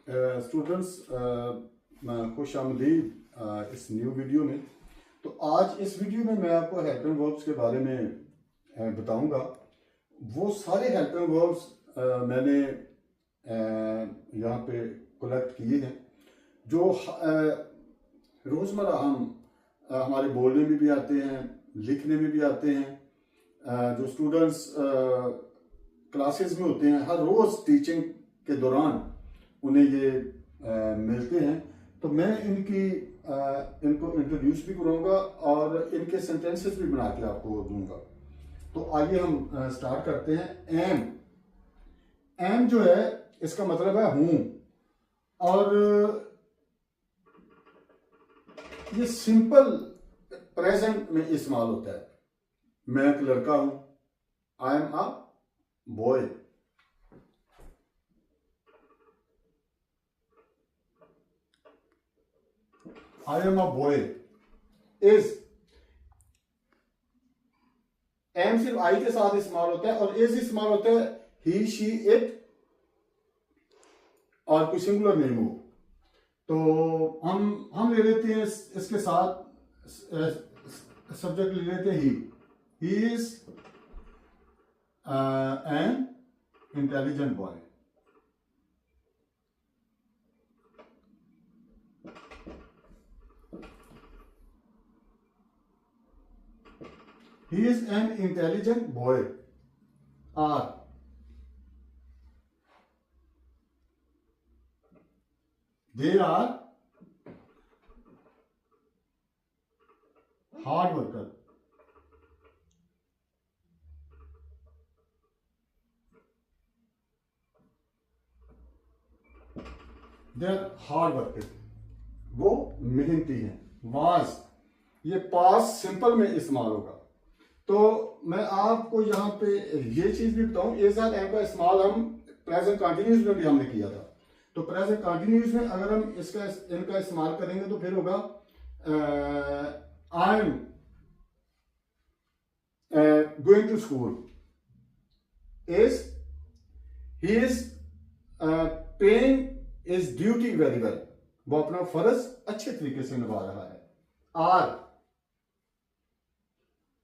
Students खुश आमदीद इस न्यू वीडियो में। तो आज इस वीडियो में मैं आपको हेल्पिंग वर्ब्स के बारे में बताऊंगा। वो सारे हेल्पिंग वर्ब्स मैंने यहाँ पे कलेक्ट किए हैं जो रोज़मर्रा हमारे बोलने में भी आते हैं, लिखने में भी आते हैं। जो स्टूडेंट्स क्लासेस में होते हैं, हर रोज़ टीचिंग के दौरान उन्हें ये मिलते हैं। तो मैं इनको इंट्रोड्यूस भी करूँगा और इनके सेंटेंसेस भी बना के आपको दूंगा। तो आइए हम स्टार्ट करते हैं। एम जो है इसका मतलब है हूं, और ये सिंपल प्रेजेंट में इस्तेमाल होता है। मैं एक लड़का हूं, I am a boy. I am a boy is, am सिर्फ आई के साथ इस्तेमाल होता है और इज इस्तेमाल होता है ही, शी, इट और कोई सिंगुलर नेम हो। तो हम ले लेते हैं इसके साथ सब्जेक्ट ले लेते हैं he is an intelligent boy. He is an intelligent boy. Are, they are hard worker. They are hard worker. वो मेहनती हैं। Was, ये पास सिंपल में इस्तेमाल होगा। तो मैं आपको यहाँ पे ये चीज भी बताऊं, ए साथ एम का इस्तेमाल हम प्रेजेंट कंटिन्यूस में भी हमने किया था। तो प्रेजेंट कंटिन्यूस में अगर हम इनका इस्तेमाल करेंगे तो फिर होगा I am going to school, is, he is paying his duty very well, वो अपना फर्ज अच्छे तरीके से निभा रहा है। Are,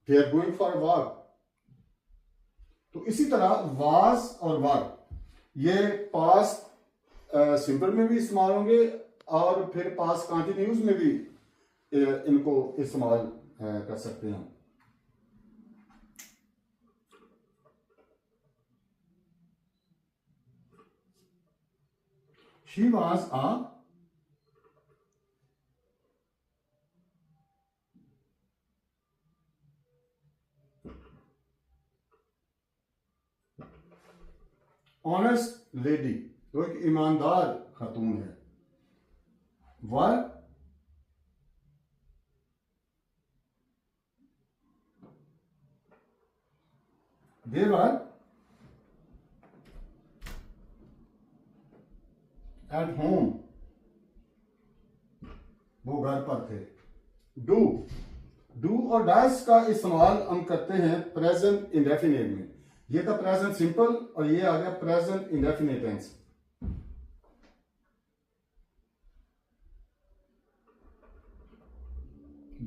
they are going for a walk। तो इसी तरह was और were ये पास्ट सिंपल में भी इस्तेमाल होंगे और फिर पास्ट कंटिन्यूस में भी इनको इस्तेमाल कर सकते हैं। She was a honest lady, वो एक ईमानदार खातून है। वर, दे वर एट होम, वो घर पर थे। डू और डज का इस्तेमाल हम करते हैं प्रेजेंट इंडेफिनिट में। ये था प्रेजेंट सिंपल और ये आ गया present indefinite tense.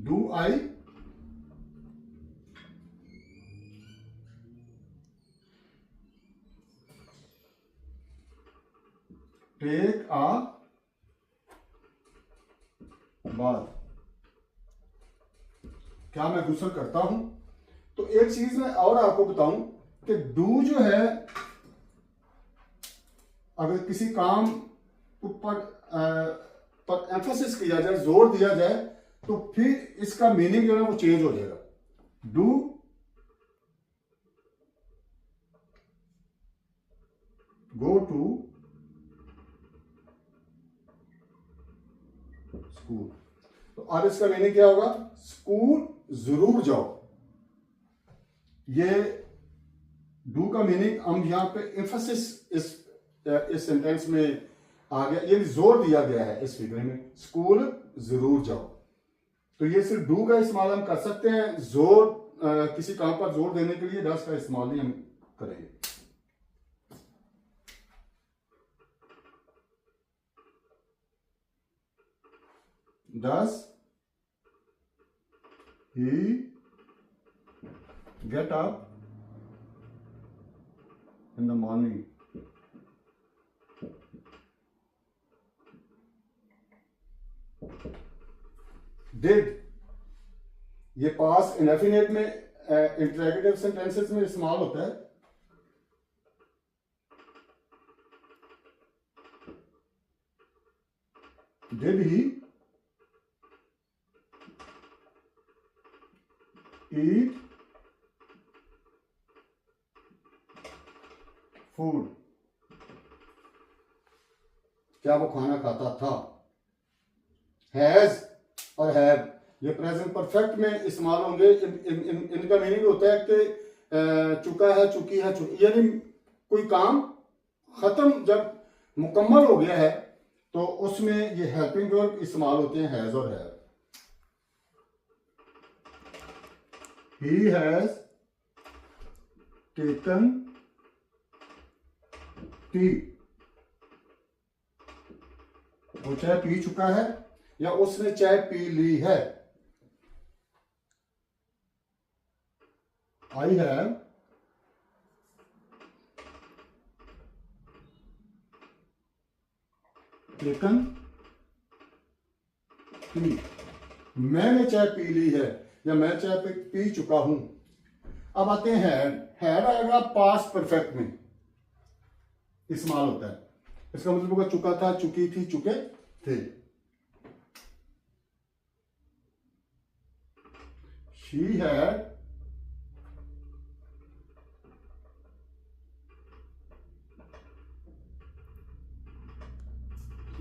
Do I take a bath, क्या मैं गुस्ल करता हूं। तो एक चीज मैं और आपको बताऊं कि डू जो है अगर किसी काम पर एम्फोसिस किया जाए, जोर दिया जाए, तो फिर इसका मीनिंग जो है वो चेंज हो जाएगा। डू गो टू स्कूल, तो अब इसका मीनिंग क्या होगा? स्कूल जरूर जाओ। ये डू का मीनिंग हम यहां पे एम्फोसिस इस सेंटेंस में आ गया, ये जोर दिया गया है इस फिगर में, स्कूल जरूर जाओ। तो ये सिर्फ डू का इस्तेमाल हम कर सकते हैं, जोर किसी काम पर जोर देने के लिए डज का इस्तेमाल नहीं हम करेंगे। Does he get up in the morning? Did, ये पास इंडेफिनिट में इंटरोगेटिव सेंटेंसेस में इस्तेमाल होता है। डिड ही ईट फूड, क्या वो खाना खाता था? हैज और हैव ये प्रेजेंट परफेक्ट में इस्तेमाल होंगे। इनका मीनिंग होता है कि चुका है, चुकी है, यानी कोई काम खत्म जब मुकम्मल हो गया है तो उसमें ये हेल्पिंग वर्ब इस्तेमाल होते हैं, हैज और have. He has taken T, वो चाय पी चुका है या उसने चाय पी ली है। आई हैव टेकन टी, मैंने चाय पी ली है या मैं चाय पी चुका हूं। अब आते हैं हैड आएगा पास्ट परफेक्ट में इस्तेमाल होता है। इसका मतलब होगा चुका था, चुकी थी, चुके थे। She had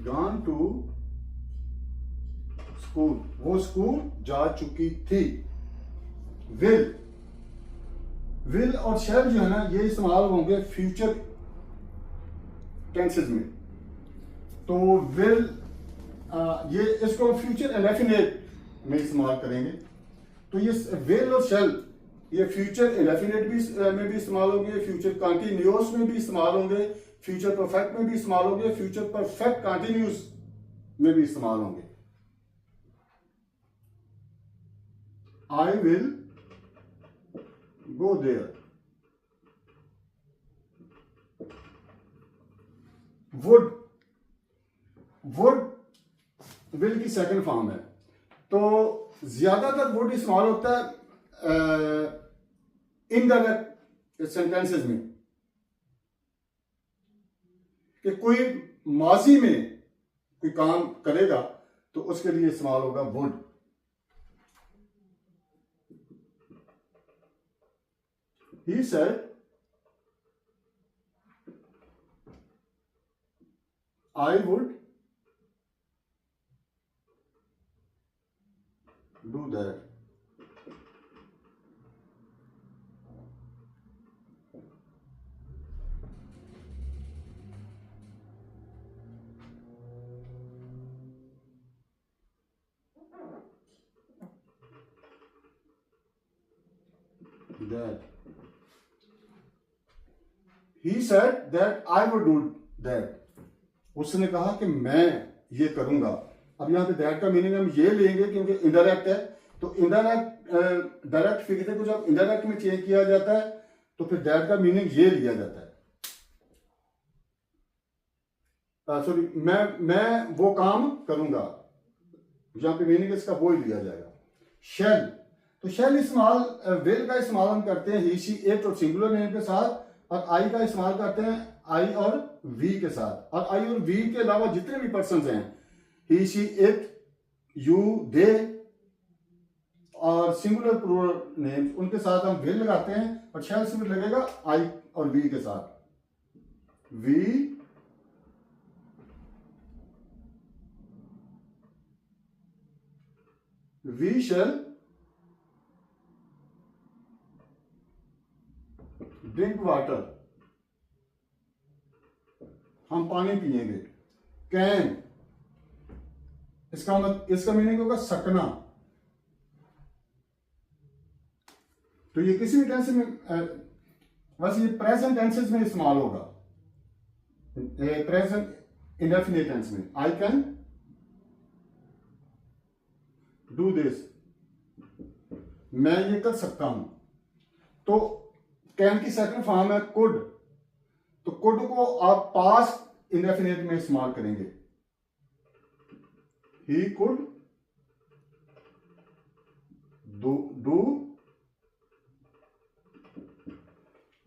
gone to school, वो स्कूल जा चुकी थी। विल और शैल जो है ना ये इस्तेमाल होंगे फ्यूचर टेंसेस में। तो विल ये इसको फ्यूचर इंडेफिनिट में इस्तेमाल करेंगे। तो ये विल और शैल ये फ्यूचर इंडेफिनिट में भी इस्तेमाल होंगे, फ्यूचर कंटिन्यूअस में भी इस्तेमाल होंगे, फ्यूचर परफेक्ट में भी इस्तेमाल होंगे, फ्यूचर परफेक्ट कंटिन्यूअस में भी इस्तेमाल होंगे। I will go there, would will की सेकंड फॉर्म है। तो ज्यादातर वुड इस्तेमाल होता है इनडायरेक्ट सेंटेंसेस में कि कोई माजी में कोई काम करेगा तो उसके लिए इस्तेमाल होगा would. He said I would do that. That. He said that I would do that. उसने कहा कि मैं ये करूंगा। अब यहां पे दैट का मीनिंग हम ये लेंगे क्योंकि इनडायरेक्ट है। तो इनडायरेक्ट डायरेक्ट फिगर को जब इनडायरेक्ट में चेंज किया जाता है तो फिर दैट का मीनिंग ये लिया जाता है। सॉरी, मैं वो काम करूंगा, यहां पे मीनिंग इसका वो ही लिया जाएगा। शेल, तो शेल इस्तेमाल विल का इस्तेमाल हम करते हैं ही शी इट और सिंगुलर नेम के साथ, और आई का इस्तेमाल करते हैं आई और वी के साथ। और आई और वी के अलावा जितने भी पर्सन हैं, ही शी इट यू दे और सिंगुलर प्लूरल नेम्स, उनके साथ हम विल लगाते हैं और शेल से भी लगेगा आई और वी के साथ। वी शेल ड्रिंक वाटर, हम पानी पिएंगे। कैन, इसका मीनिंग होगा सकना। तो ये किसी भी टेंस में बस ये प्रेजेंट टेंसेस में इस्तेमाल होगा, प्रेजेंट इंडेफिनिट टेंस में। आई कैन डू दिस, मैं ये कर सकता हूं। तो कैन की सेकंड फॉर्म है कुड, तो कुड को आप पास्ट इंडेफिनिट में इस्तेमाल करेंगे। ही कुड डू,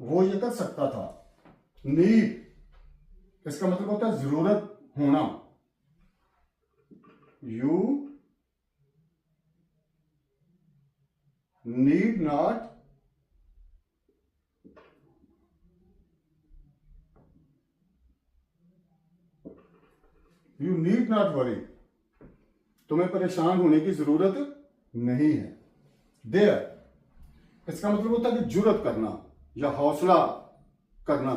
वो ये कर सकता था। नीड, इसका मतलब होता है जरूरत होना। यू नीड नॉट वरी, तुम्हें परेशान होने की जरूरत नहीं है। देयर, इसका मतलब होता है कि जुर्रत करना या हौसला करना।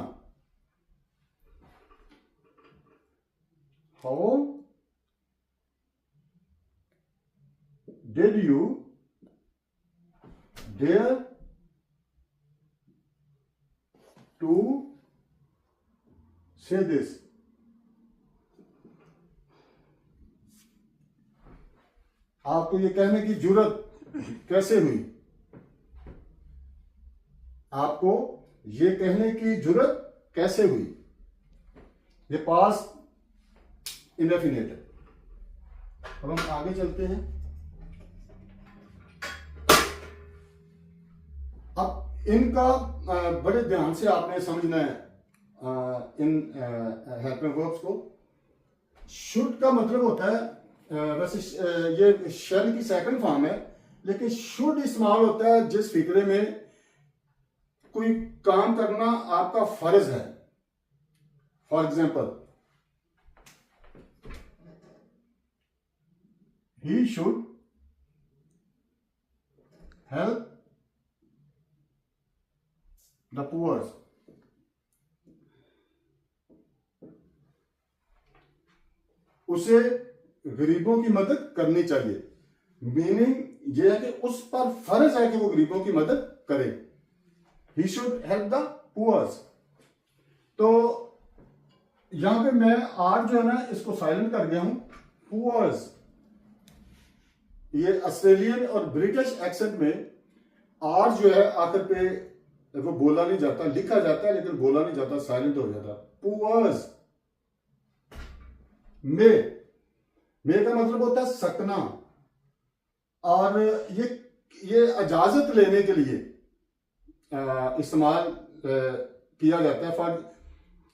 How did you dare to say this, आपको ये कहने की जरूरत कैसे हुई, आपको ये कहने की जरूरत कैसे हुई। ये पास्ट इंडेफिनिट है। अब हम आगे चलते हैं। अब इनका बड़े ध्यान से आपने समझना है इन हेल्पिंग वर्ब्स को। शुड का मतलब होता है वैसे ये शैल की सेकंड फॉर्म है, लेकिन शुड इस्तेमाल होता है जिस फिक्रे में कोई काम करना आपका फर्ज है। For example, he should help the poor, उसे गरीबों की मदद करनी चाहिए। मीनिंग यह है कि उस पर फर्ज है कि वो गरीबों की मदद करे। He should help the poors. तो यहां पे मैं आर जो है ना इसको साइलेंट कर गया हूं। पुअर्स, ये ऑस्ट्रेलियन और ब्रिटिश एक्सेंट में आर जो है आखिर पे वो बोला नहीं जाता, लिखा जाता है लेकिन बोला नहीं जाता, साइलेंट हो जाता। पुअर्स में का मतलब होता है सकना, और ये इजाजत लेने के लिए इस्तेमाल किया जाता है। फॉर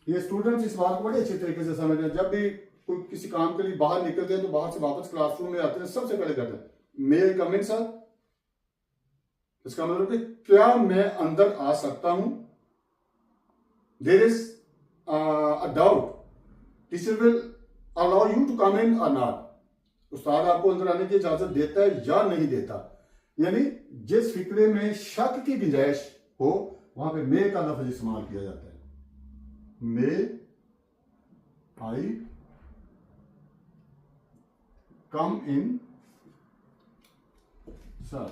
ये स्टूडेंट्स इस बात को बड़े अच्छे तरीके से समझ रहे हैं। जब भी कोई किसी काम के लिए बाहर निकलते हैं तो बाहर से वापस क्लासरूम में आते हैं, सबसे पहले कहते हैं मे आई कम इन सर। इसका मतलब कि क्या मैं अंदर आ सकता हूं। There is a doubt, teacher will allow you to come in और नॉट। उस्ताद आपको अंदर आने की इजाजत देता है या नहीं देता। यानी जिस फिक्रे में शक की गुंजाइश हो वहां पे मे का लफ्ज इस्तेमाल किया जाता है। मे आई कम इन सर,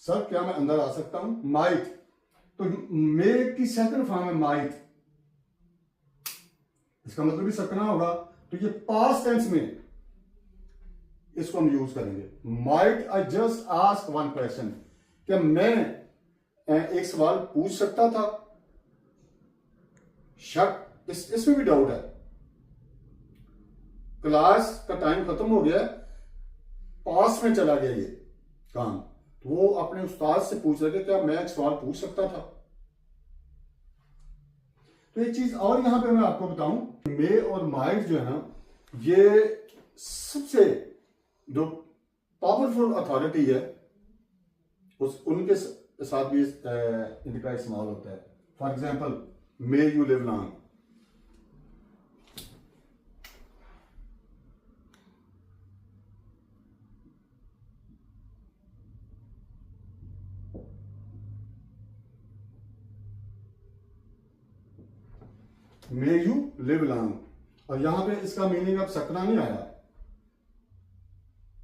सर क्या मैं अंदर आ सकता हूं। माइट, तो मे की सेकंड फॉर्म है माइट, इसका मतलब भी सकना होगा। तो ये पास्ट टेंस में इसको हम यूज करेंगे। Might I just ask one question, क्या मैं एक सवाल पूछ सकता था। शक, इसमें भी डाउट है। क्लास का टाइम खत्म हो गया, पास में चला गया ये काम, तो वो अपने उस्ताद से पूछ रहे थे क्या मैं एक सवाल पूछ सकता था। तो एक चीज और यहां पे मैं आपको बताऊं, मे और माइट जो है ना, ये सबसे जो पावरफुल अथॉरिटी है उनके साथ भी इनका इस्तेमाल होता है। For example, may you live long, may you live long. और यहां पे इसका मीनिंग अब सकना नहीं आया,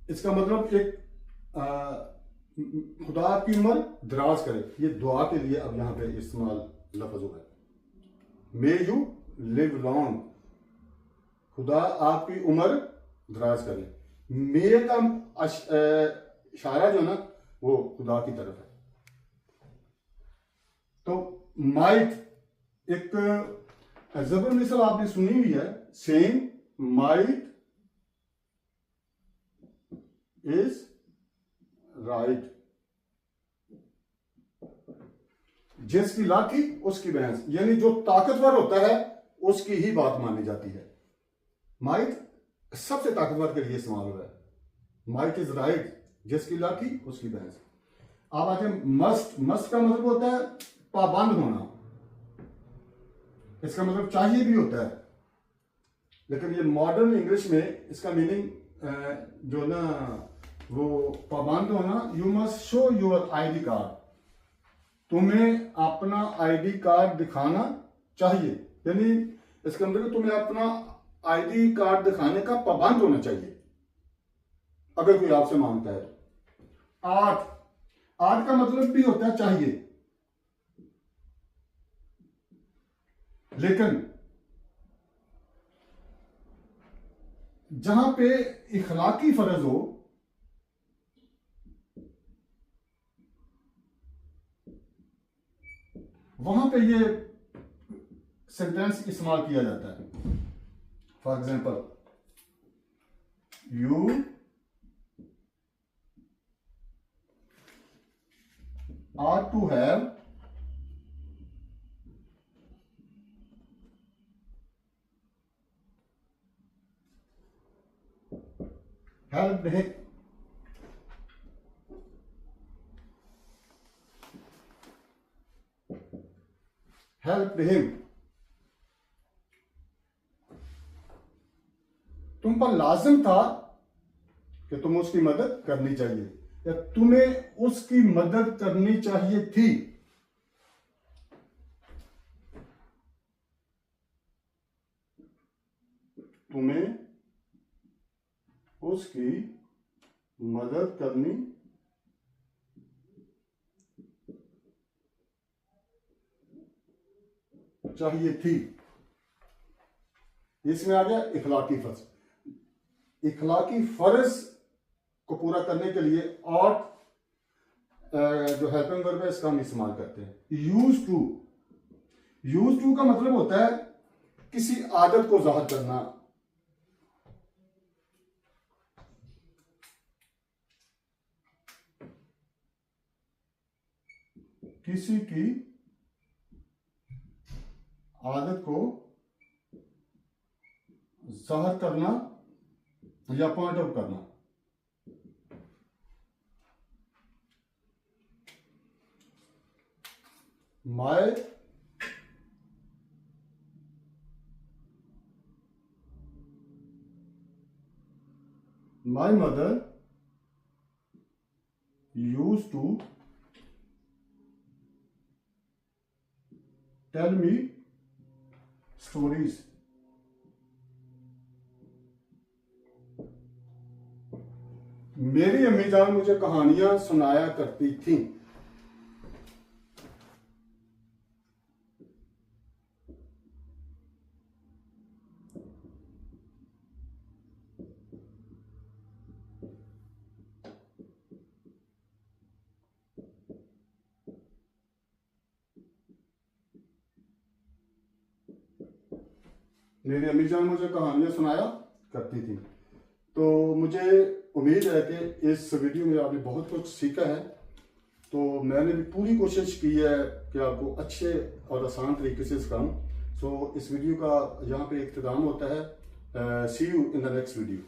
इसका मतलब एक खुदा आपकी उम्र दराज करे, ये दुआ के लिए अब यहां पे इस्तेमाल लफ्ज हुआ है। मे यू लिव लॉन्ग, खुदा आपकी उम्र दराज करें। मेल का इशारा जो ना वो खुदा की तरफ है। तो माइट एक जबर मिसल आपने सुनी हुई है, सेइंग माइट इज राइट। जिसकी लाठी उसकी भैंस, यानी जो ताकतवर होता है उसकी ही बात मानी जाती है। माइट सबसे ताकतवर के लिए इस्तेमाल हुआ है। माइट इज राइट, जिसकी लाठी उसकी भैंस। अब आते हैं मस्ट। मस्ट का मतलब होता है पाबंद होना, इसका मतलब चाहिए भी होता है, लेकिन ये मॉडर्न इंग्लिश में इसका मीनिंग जो ना वो पाबंद होना। You must show your ID card, तुम्हें अपना आईडी कार्ड दिखाना चाहिए, यानी इसका मतलब तुम्हें अपना आईडी कार्ड दिखाने का पाबंद होना चाहिए अगर कोई आपसे मांगता है। आठ, आठ का मतलब भी होता है चाहिए, लेकिन जहां पे इखलाकी फर्ज हो वहां पे ये सेंटेंस इस्तेमाल किया जाता है। For example, you are to have helped him तुम पर लाजिम था कि तुम उसकी मदद करनी चाहिए, या तुम्हें उसकी मदद करनी चाहिए थी। तुम्हें उसकी मदद करनी चाहिए थी। इसमें आ गया इखलाकी फर्ज। इखलाकी फर्ज को पूरा करने के लिए और जो हेल्पिंग वर्ब है इसका हम इस्तेमाल करते हैं। Use to. यूज टू का मतलब होता है किसी आदत को जाहिर करना, किसी की आदत को जाहिर करना या पॉइंट आउट करना। My mother used to tell me stories. मेरी अम्मी जान मुझे कहानियां सुनाया करती थी। मेरी अम्मी जान मुझे कहानियां सुनाया करती थी। तो मुझे उम्मीद है कि इस वीडियो में आपने बहुत कुछ सीखा है। तो मैंने भी पूरी कोशिश की है कि आपको अच्छे और आसान तरीके से सिखाऊं। सो इस वीडियो का यहाँ पे इख्तिताम होता है। See you in the next video.